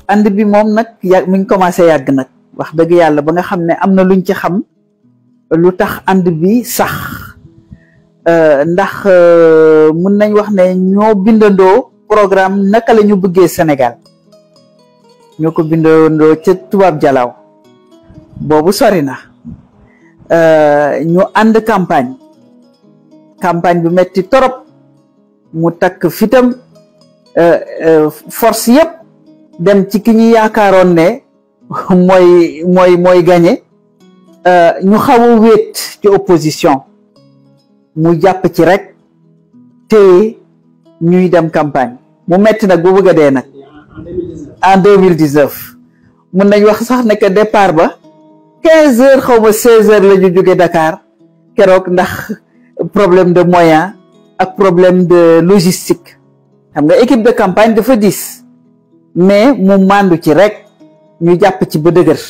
ànd bi moom nag mi ngi commencé yàgg nag wax dëgg yàlla ba nga xam ne am na luñ ci xam lu tax ànd bi sax ndax mun nañ wax ne ñoo bindandoo programme naka la ñu bëggee Sénégal ñoo ko bindandoo ca tubaab jalaaw boobu sori na ñu ànd campagne bi metti torop mu takk fitam force yëpp dem ci ki ñu yaakaaroon ne mooy gagné ñu xaw a wéet ci opposition mu jàpp ci rek te ñuy dem campagne mu metti nag bu bëgg a dee nag en 2019 mun nañ wax sax ne que départ ba 15 heures xaw ma 16 heures la ñu jóge Dakar keroog ndax problème de moyen ak problème de logistique xam nga équipe de campagne dafa diis mais mu màndu ci rek ñu jàpp ci ba dëgër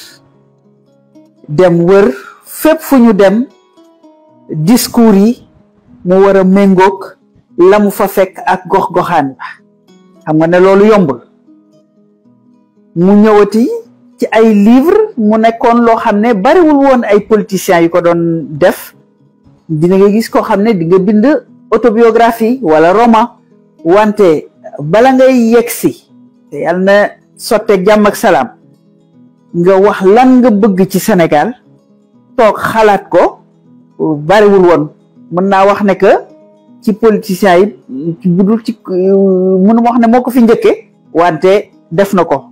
dem wër fépp fu ñu dem discours yi mu war a méngoog la mu fa fekk ak gox-goxaan ba xam nga ne loolu yombul mu ñëwati ci ay livre mu nekkoon loo xam ne bariwul woon ay politiciens yu ko doon def dina nga gis koo xam ne di nga bind autobiographie wala roman wante bala ngay yegsi te yàlla na sotteeg jàmm ak salaam nga wax lan nga bëgg ci Sénégal toog xalaat ko bariwul woon mën naa wax ne que ci politiciens yi budul ci mënu ma wax ne moo ko fi njëkke wante def na ko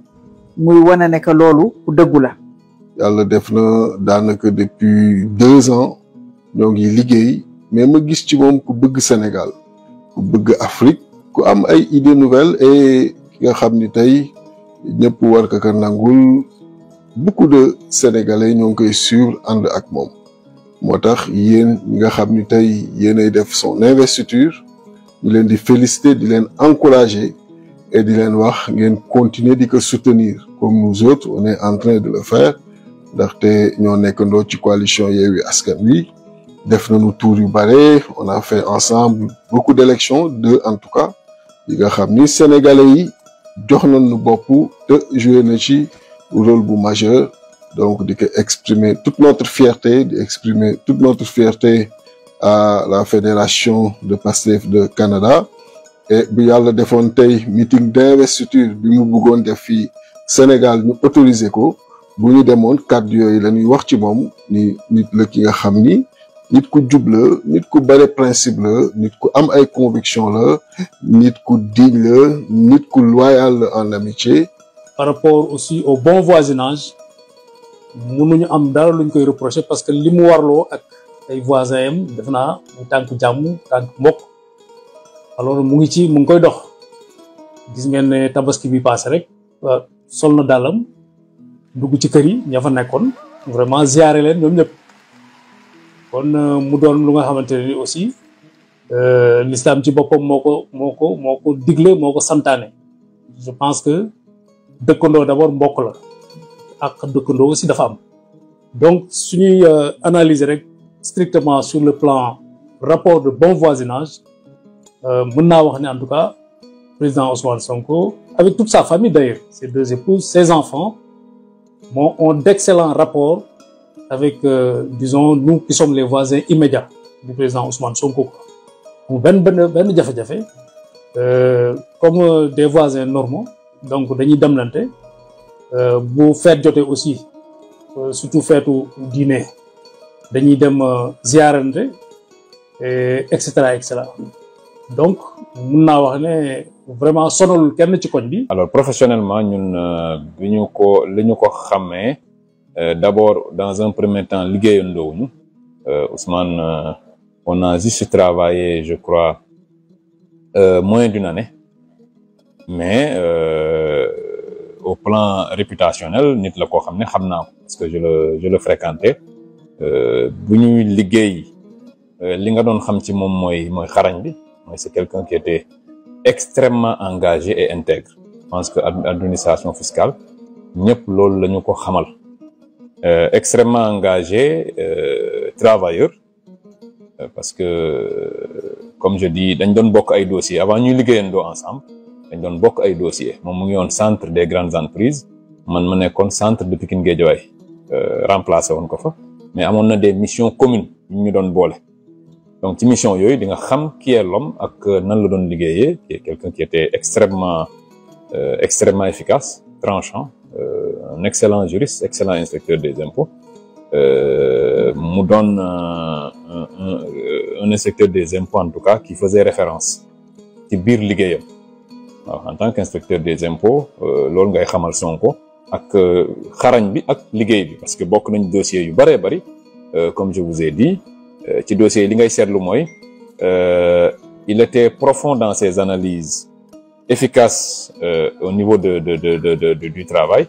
muy wane ne que loolu dëggu la. yàlla def na daanaka depuis 2 ans ñoo ngi liggéey mais ma gis ci moom ku bëgg Sénégal ku bëgg Afrique ku am ay idées nouvelles et ki nga xam ni tey ñëpp war ko nangul beaucoup de Sénégalais ñoo ngi koy suivre ànd ak moom moo tax yéen ñi nga xam ni tey yéenay def son investiture ñu leen di féliciter di leen encourager et di leen wax ngeen continuer di ko soutenir comme nous autres on est en train de le faire ndaxte ñoo nekkandoo ci coalition Yewwi Askan Wi def nañu tour yu bare on a fait ensemble beaucoup d'élections 2 en tout cas yi nga xam ni Sénégalais yi jox nañu bopp te joué na ci rôle bu majeur donc di ko exprimer toute notre fierté di exprimer toute notre fierté à la fédération de Pastef de Canada et bu yàlla defoon tey meeting d'investiture bi mu bëggoon def fii Sénégal ñu autoriser ko bu ñu demoon kàddu yooyu la ñuy wax ci moom ni nit la ki nga xam ni nit ku jub la nit ku bare principe la nit ku am ay conviction la nit ku digne la nit ku loyal la en amitié. Par rapport aussi au bon voisinage mënuñu am dara luñ koy reprocher parce que li mu warloo ak ay voisins yam def naa mu tànk jàmm tànk mbokk alors mu ngi koy dox gis ngeen ne tabaski bi passé rek sol na dàllam dugg ci kër yi ña fa nekkoon vraiment ziare leen ñoom ñëpp kon mu doon lu nga xamante ne ni aussi l'islam ci boppam moo ko digle moo ko santaane je pense que dëkkandoo d'abord mbokk la ak dëkkandoo aussi dafa am donc suñuy analyser rek strictement sur le plan rapport de bon voisinage mën naa wax ne en tout cas président Ousmane Sonko avec toute sa famille d'ailleurs ses 2 épouses ses enfants ont d'excellents rapports avec disons nous qui sommes les voisins immédiats du président Ousmane Sonko mu benn jafe-jafe comme des voisins normaux donc dañuy demlante bu feet jotee aussi surtout feetu diine dañuy dem ziarante et cetera donc mun naa wax ne vraiment sonalul kenn ci koñ bi. alors professionnellement ñun li ñu ko xamee d'abord dans un premier temps liggéeyandoowuñu Ousmane on a juste travaillé je crois moins d'1 année mais au plan réputationnel nit la koo xam ne xam naa ko parce que je le fréquentais bu ñuy liggéey li nga doon xam ci moom mooy xarañ bi mooy c'est quelqu'un qui était extrêmement engagé et intègre je pense que administration fiscale ñëpp loolu la ñu ko xamal extrêmement engagé travailleur parce que comme je dis dañ doon bokk ay dossiers avant ñuy liggéeyandoo ensemble dañ doon bokk ay dossiers moom mu ngi woon centre des grandes entreprises man ma nekkoon centre de Pikine Guédiawaye remplacé woon ko fa mais amoon na des missions communes yu ñu doon boole donc ci mission yooyu di nga xam qui est l'homme ak nan la doon liggéeyee qui est quelqu'un qui était extrêmement efficace tranchant un excellent juriste excellent inspecteur des impôts mu doon un inspecteur des impôts en tout cas qui faisait référence ci biir liggéeyam waaw en tant qu'inspecteur des impôts loolu ngay xamal Sonko ak xarañ bi ak liggéey bi parce que bokk nañ dossier yu bëree bëri comme je vous ai dit ci dossier yi li ngay seetlu mooy il était profond dans ses analyses efficace au niveau du travail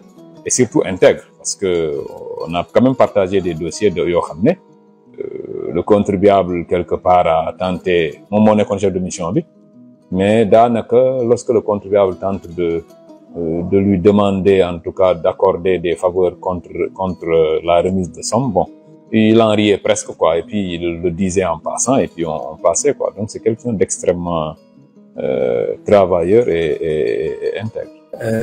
et surtout intègre parce que on a quand même partagé des dossiers yoo xam ne le contribuable quelque part a tenté moom moo nekkoon chef de mission bi mais daanaka lorsque le contribuable tente de lui demander en tout cas d'accorder des faveurs contre la remise de somme bon il en riait presque quoi et puis il le disait en passant et puis on passait quoi donc c'est quelqu'un d'extrêmement travailleur et intègre.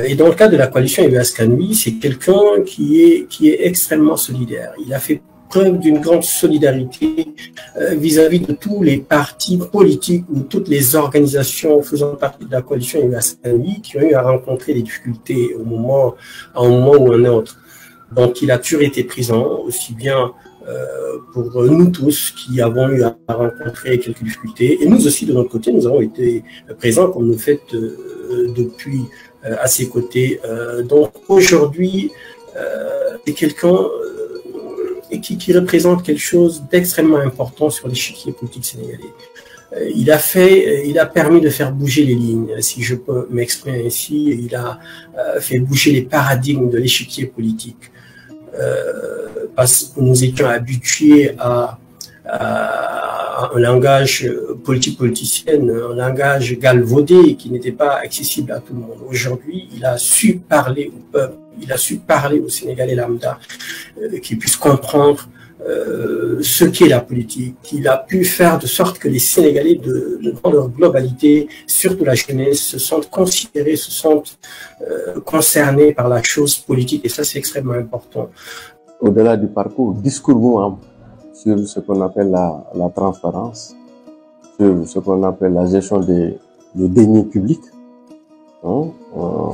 Et dans le cas de la coalition Yewwi Askan Wi, c'est quelqu'un qui est extrêmement solidaire. Il a fait preuve d'une grande solidarité vis-à-vis de tous les partis politiques ou toutes les organisations faisant partie de la coalition Yewwi Askan Wi qui ont eu à rencontrer des difficultés à un moment ou un autre. Donc il a toujours été présent, aussi bien pour nous tous qui avons eu à rencontrer quelques difficultés. Et nous aussi, de notre côté, nous avons été présents comme nous faites depuis à ses côtés. Donc aujourd'hui, c'est quelqu'un qui représente quelque chose d'extrêmement important sur l'échiquier politique sénégalais. Il a permis de faire bouger les lignes, si je peux m'exprimer ainsi. Il a fait bouger les paradigmes de l'échiquier politique. Parce que nous étions habitués à un langage politicien, un langage galvaudé qui n'était pas accessible à tout le monde. Aujourd'hui, il a su parler au peuple, il a su parler aux Sénégalais lambda, qui puissent comprendre ce qu'est la politique. Il a pu faire de sorte que les Sénégalais, dans leur globalité, surtout la jeunesse, se sentent considérés, se sentent concernés par la chose politique, et ça c'est extrêmement important. Au-delà du parcours, discours sur ce qu'on appelle la transparence, sur ce qu'on appelle la gestion des deniers publics,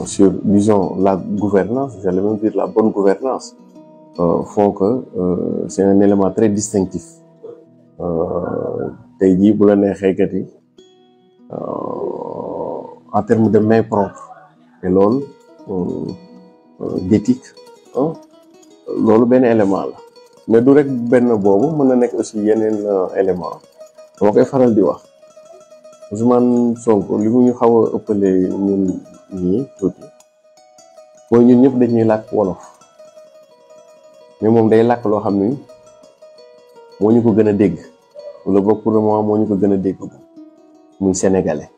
sur, disons, la gouvernance, j'allais même dire la bonne gouvernance, font que c'est un élément très distinctif. Tey jii bu la neexee kat yi en termes de main propre et loolu d'éthique loolu benn élément la mais du rek benn boobu mën na nekk aussi yeneen élément dama koy faral di wax Ousmane Sonko li mu ñu xaw a ëppale ñun ñii tuuti mooy ñun ñëpp dañuy làkk wolof mais moom day làkk loo xam ni moo ñu ko gën a dégg wala boog pour le moment moo ñu ko gën a dégg muy sénégalais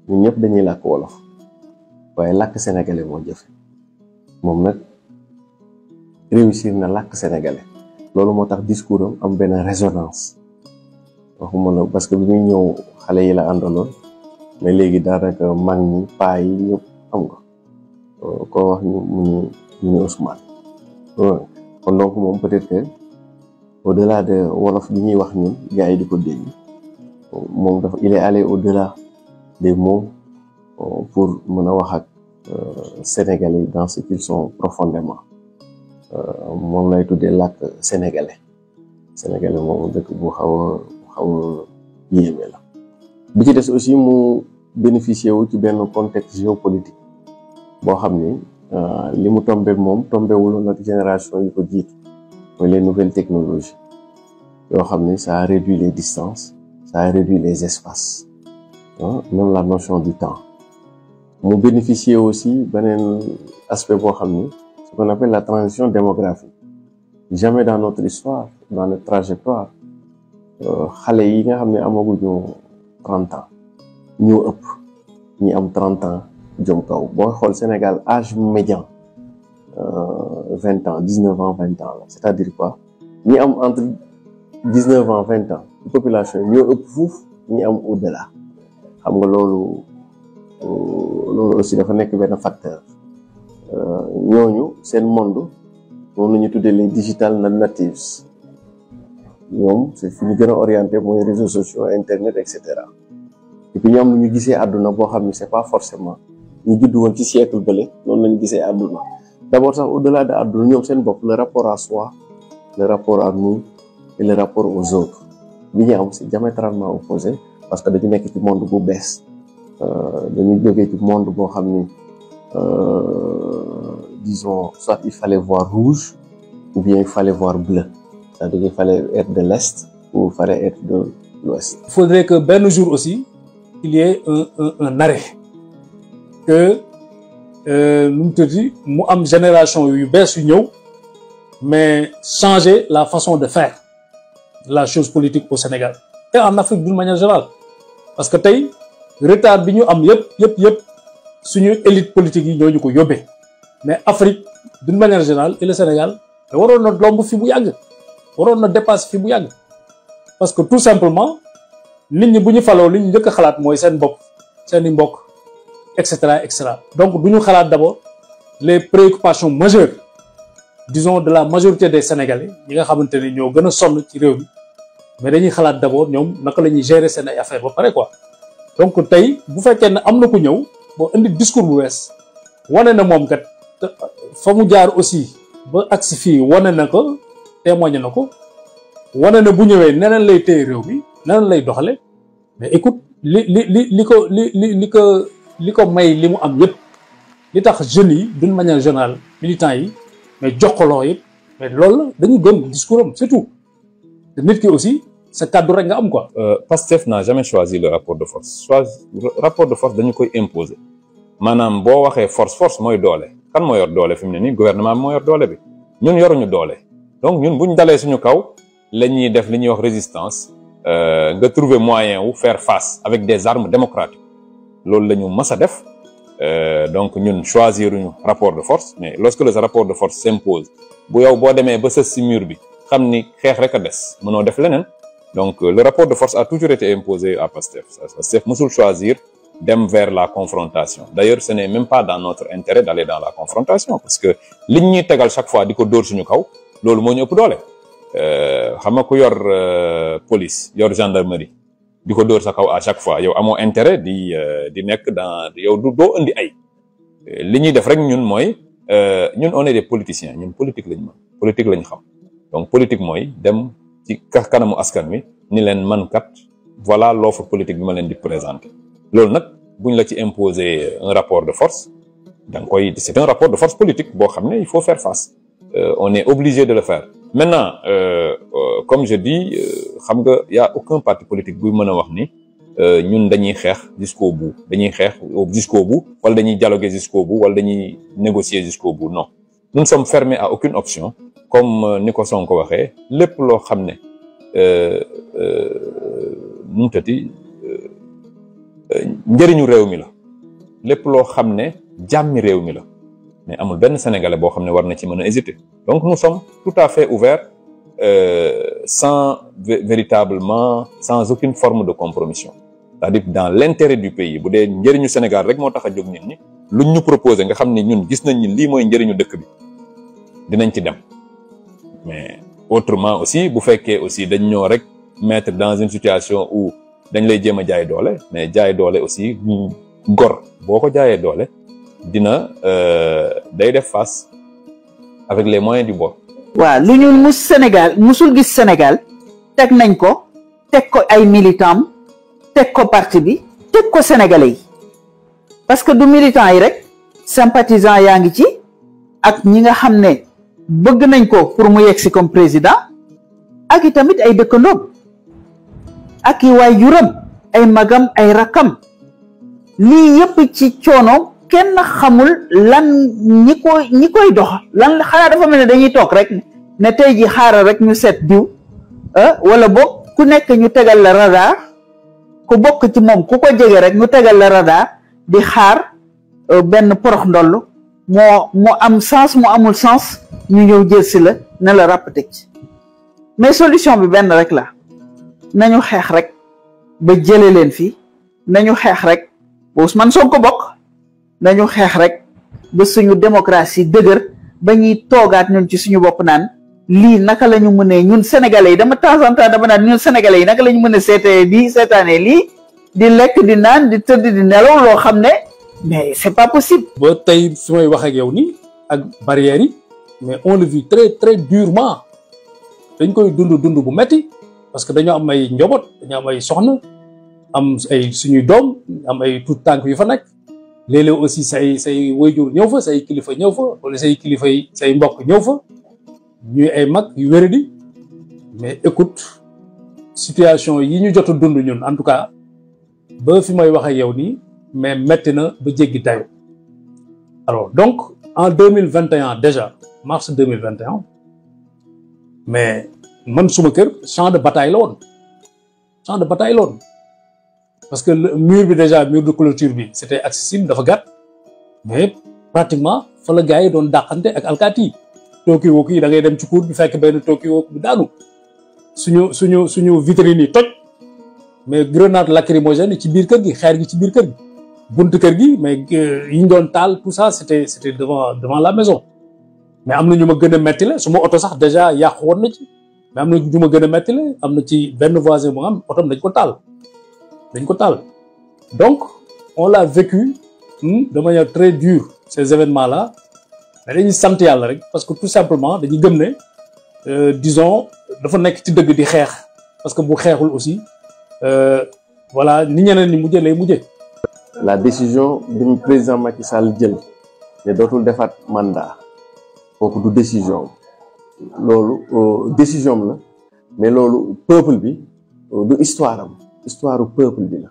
ñun ñëpp dañuy làkk wolof waaye làkk sénégalais moo jafe moom nag réussir na làkk sénégalais loolu moo tax discours am benn résonance waxuma la parce que bi muy ñëw xale yi la àndaloon mais léegi daanaka mag ñi paa yi ñëpp xam nga koo wax ñu Ousmane kon donc moom peut-être que au-delà de wolof bi ñuy wax ñun gars yi di ko dégg moom dafa il est allé au-delà des mots pour mën a wax ak Sénégalais dans ce qu'ils sont profondément moom lay tuddee làkk sénégalais moom dëkk bu xaw a yéeme la bi ci des aussi mu bénéficier wu ci benn contexte géopolitique boo xam ni li mu tombé moom tombéwul nag génération yi ko jiitu mooy les nouvelles technologies yoo xam ni ça a réduit les distances ça a réduit les espaces même la notion du temps mu bénéficier aussi beneen aspect boo xam ni ce qu'on appelle la transition démographique jamais dans notre histoire dans notre trajectoire xale yi nga xam ne amaguñu 30 ans ñoo ëpp ñi am 30 ans jëm kaw boo xool Sénégal âge médian 20 ans 19 ans 20 ans la c'est-à-dire quoi ñi am entre 19 ans 20 ans population ñoo ëpp fuuf ñi am au-delà xam nga loolu loolu aussi dafa nekk benn facteur ñooñu seen monde moom la ñu tuddee les digital natives ñoom c'est fi ñu gën a orienté mooy réseaux sociaux internet et cetera et puis ñoom lu ñu gisee àdduna boo xam ne c'est pas forcément ñu judd woon ci siècle bële noonu la ñu gisee àdduna d'abord sax au-delà de àdduna ñoom seen bopp le rapport à soi le rapport à nous et le rapport aux autres bi ñu am c'est diamétralement opposé parce que dañu nekk ci monde bu bees dañu jógee ci monde boo xam ni disons soit il fallait voir rouge ou bien il fallait voir bleu c'est-à-dire qu'il fallait être de l'Est ou il fallait être de l'Ouest. Il faudrait que benn jour aussi il y ait un arrêt que nu mu tëddi mu am génération yu bees yu ñëw mais changer la façon de faire la chose politique au Sénégal et en Afrique d'une manière générale parce que tey retard bi ñu am yëpp suñu élite politique yi ñoo ñu ko yóbbee mais Afrique d'une manière générale et le Sénégal waroon na lomb fi bu yàgg waroon na dépasser fi bu yàgg parce que tout simplement nit ñi bu ñu faloo li ñu njëkk a xalaat mooy seen bopp seen i mbokk et cetera donc du ñu xalaat d'abord les préoccupations majeures disons de la majorité des Sénégalais ñi nga xamante ne ñoo gën a sonn ci réew mi mais dañuy xalaat d'abord ñoom naka la ñuy gérer seen ay affaires ba pare quoi donc tey bu fekkee ne am na ku ñëw boo indi discours bu wees wane na moom kat fa mu jaar aussi ba agsi fii wane na ko témoigné na ko wane na bu ñëwee neneen lay téye réew mi neneen lay doxale mais écoute li ko may li mu am yëpp li tax jeunes yi d'une manière générale militants yi mais jokkaloo yëpp mais loolu dañu gëm discours am c'est tout te nit ki aussi sa kàddu rek nga am quoi. Pastef n'a jamais choisi le rapport de force rapport de force dañu koy imposer maanaam boo waxee force mooy doole kan moo yor doole fi mu ne nii gouvernement bi moo yor doole bi ñun yoruñu doole donc ñun buñ dalee suñu kaw la ñuy def li ñuy wax résistance nga trouver moyen wu faire face avec des armes démocratiques loolu la ñu mës a def donc ñun choisiruñu rapport de force mais lorsque le rapport de force s'impose bu yow boo demee ba sës si mur bi xam ni xeex rek a des mënoo def leneen donc le rapport de force a toujours été imposé à Pastef Pastef mësul choisir dem vers la confrontation d'ailleurs ce n'est même pas dans notre intérêt d'aller dans la confrontation parce que liñ ñuy tegal chaque fois di ko dóor suñu kaw loolu moo ñu ëpp doole xam nga ku yor police yor gendarmerie di ko dóor sa kaw à chaque fois yow amoo intérêt di nekk dans yow doo indi ay li ñuy def rek ñun mooy ñun on est des politiciens ñun politique lañ mën politique lañ xam donc politique mooy dem ci kanamu askan wi ni leen man kat voilà l'offre politique bi ma leen di présenter loolu nag buñ la ci imposer un rapport de force da nga koy c'est un rapport de force politique boo xam ne il faut faire face on est obligé de le faire maintenant comme je dis xam nga y a aucun parti politique buy mën a wax ni ñun dañuy xeex jusqu'au bout wala dañuy dialoguer jusqu'au bout wala dañuy négocier jusqu'au bout non nous ne sommes fermés à aucune option comme ni ko Sonko waxee lépp loo xam ne nu mu tati njëriñu réew mi la lépp loo xam ne jàmmi réew mi la mais amul benn Sénégalais boo xam ne war na ci mën a hésiter donc nous sommes tout à fait ouverts véritablement sans aucune forme de compromission c'est-à-dire dans l'intérêt du pays bu dee njëriñu Sénégal rek moo tax a jóg nit ñi luñ ñu proposé nga xam ne ñun gis nañ ni lii mooy njëriñu dëkk bi dinañ ci dem mais autrement aussi bu fekkee aussi dañ ñoo rek mettre dans une situation où dañ lay jéem a jaay doole mais jaay doole aussi gor boo ko jaayee doole dina day def face avec les moyens du bord. waaw lu ñu musul gis Sénégal teg nañ ko teg ko ay militants teg ko parti bi teg ko sénégalais yi parce que du militants yi rek sympathisants yaa ngi ci ak ñi nga xam ne bëgg nañ ko pour mu yegsi comme président ak i tamit ay dëkkandoom ak i waajuram ay magam ay rakam lii yëpp ci coono kenn xamul lan ñi koy dox lan xanaa dafa mel ne dañuy toog rek ne tey ji xaaral rek ñu seet diw wala boog ku nekk ñu tegal la radar ku bokk ci moom ku ko jege rek ñu tegal la radar di xaar benn porox ndoll moo am sens mu amul sens ñu ñëw jël si la ne la ràpp teg ci mais solution bi benn rek la nañu xeex rek ba jële leen fii nañu xeex rek ba Ousmane Sonko bokk nañu xeex rek ba suñu démocratie dëgër ba ñuy toogaat ñun ci suñu bopp naan lii naka la ñu mënee ñun sénégalais yi dama temps en temps dama naan ñun sénégalais yi naka la ñu mën a seetaanee lii di lekk di naan di tëdd di nelaw loo xam ne mais c'est pas possible. ba tey su may wax ak yow nii ak barrières yi mais on le vit très très durement dañ koy dund bu metti parce que dañoo am ay njaboot dañoo am ay soxna am ay suñuy doom am ay tout tànk yu fa nekk léeg-léeg aussi say waajur ñëw fa say kilifa ñëw fa wala say kilifa yi say mbokk ñëw fa ñuy ay mag yu wéradi mais écoute situation yi ñu jot a dund ñun en tout cas ba fi may wax ak yow nii mais metti na ba jéggi dayo alors donc en 2021 déjà mars 2021 mais man suma kër champ de bataille la woon parce que le mur bi déjà mur de clôture bi c'était accessible dafa gàtt mais pratiquement fa la gars yi doon dàqante ak alkaati yi tookiwook yi da ngay dem ci cour bi fekk benn tookiwook bi daanu suñu vitrine yi toj mais grenade lacrymogène ci biir kër gi xeer gi ci biir kër gi buntu kër gi mais yi ñu doon taal tout ça c'était devant la maison mais am na ñu ma gën a metti la suma oto sax déjà yàqu woon na ci mais am na ñu ma gën a metti la am na ci benn voisin bu nga am otom dañ ko taal donc on l'a vécu de manière très dure ces événements là mais dañuy sant yàlla rek parce que tout simplement dañuy gëm ne disons dafa nekk ci dëgg di xeex parce que bu xeexul aussi voilà ni ñeneen ni mujjee lay mujjee. La décision du président Macky Sall jël ne dootul defaat mandat kooku du décision loolu décision la mais loolu peuple bi du histoire peuple bi la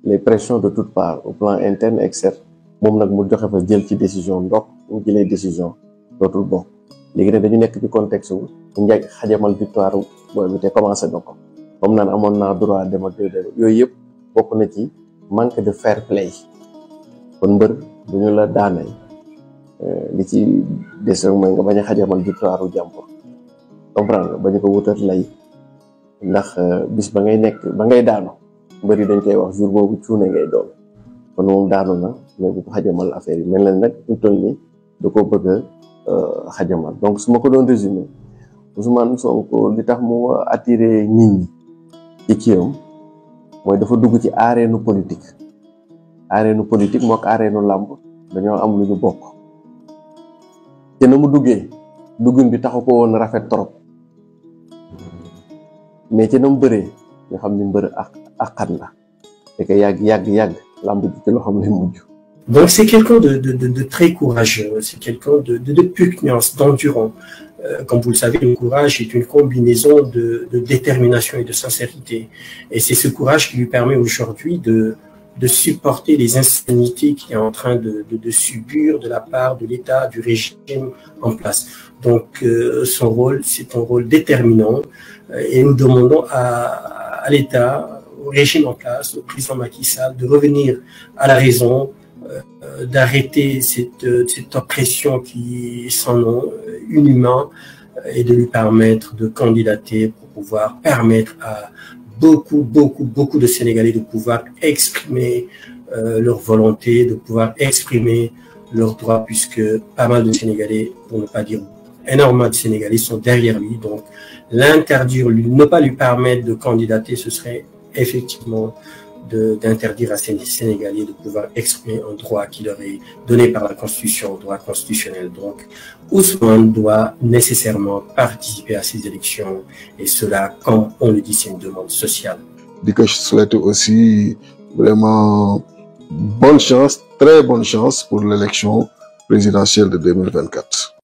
les pressions de toutes parts au plan interne externe moom nag mu joxe fa jël ci décision ndox mu jëlee décision dootul bokk léegi nag dañu nekk ci contexte wu njëkk xajamal victoire booy bi te commencé na ko comme naan amoon naa droit dem ak yooyu yëpp bokk na ci manque de fair play kon mbër bu ñu la daanee li ci des mooy nga bañ a xajamal victoire u jàmbur comprendre nga bañ ko wutal lay ndax bis ba ngay daanu mbër yi dañ koy wax jour boobu cuune ngay doon kon moom daanu na mais bu ko xajamal affaire yi mel na nag ñu toll ni da ko bëgg a xajamal donc su ma ko doon résumé Ousmane Sonko li tax mu attiré nit ñi ci kiyam mooy dafa dugg ci arène politique moo ak arène làmb dañoo am lu ñu bokk te na mu duggun bi taxu ko woon rafet trop mais ci na mu bëree ñu xam ni mbër ak xat la te que yàgg làmb ji ci loo xam lay mujj. Donc c'est quelqu'un de très courageux, c'est quelqu'un de pugnance, d'endurant. Comme vous le savez, le courage est une combinaison de détermination et de sincérité. Et c'est ce courage qui lui permet aujourd'hui de supporter les insanités qu'il est en train de subir de la part de l'État, du régime en place. Donc son rôle, c'est un rôle déterminant. Et nous demandons à l'État, au régime en place, au président Macky Sall, de revenir à la raison, d'arrêter cette oppression qui est sans nom, inhumain, et de lui permettre de candidater pour pouvoir permettre à beaucoup de Sénégalais de pouvoir exprimer leur volonté, de pouvoir exprimer leurs droits, puisque pas mal de Sénégalais, pour ne pas dire énormément de Sénégalais, sont derrière lui. Donc l'interdire, ne pas lui permettre de candidater, ce serait effectivement d'interdire à ces Sénégalais de pouvoir exprimer un droit qui leur est donné par la Constitution, un droit constitutionnel. Donc, Ousmane doit nécessairement participer à ces élections, et cela, comme on le dit, c'est une demande sociale. Je souhaite aussi vraiment bonne chance, très bonne chance pour l'élection présidentielle de 2024.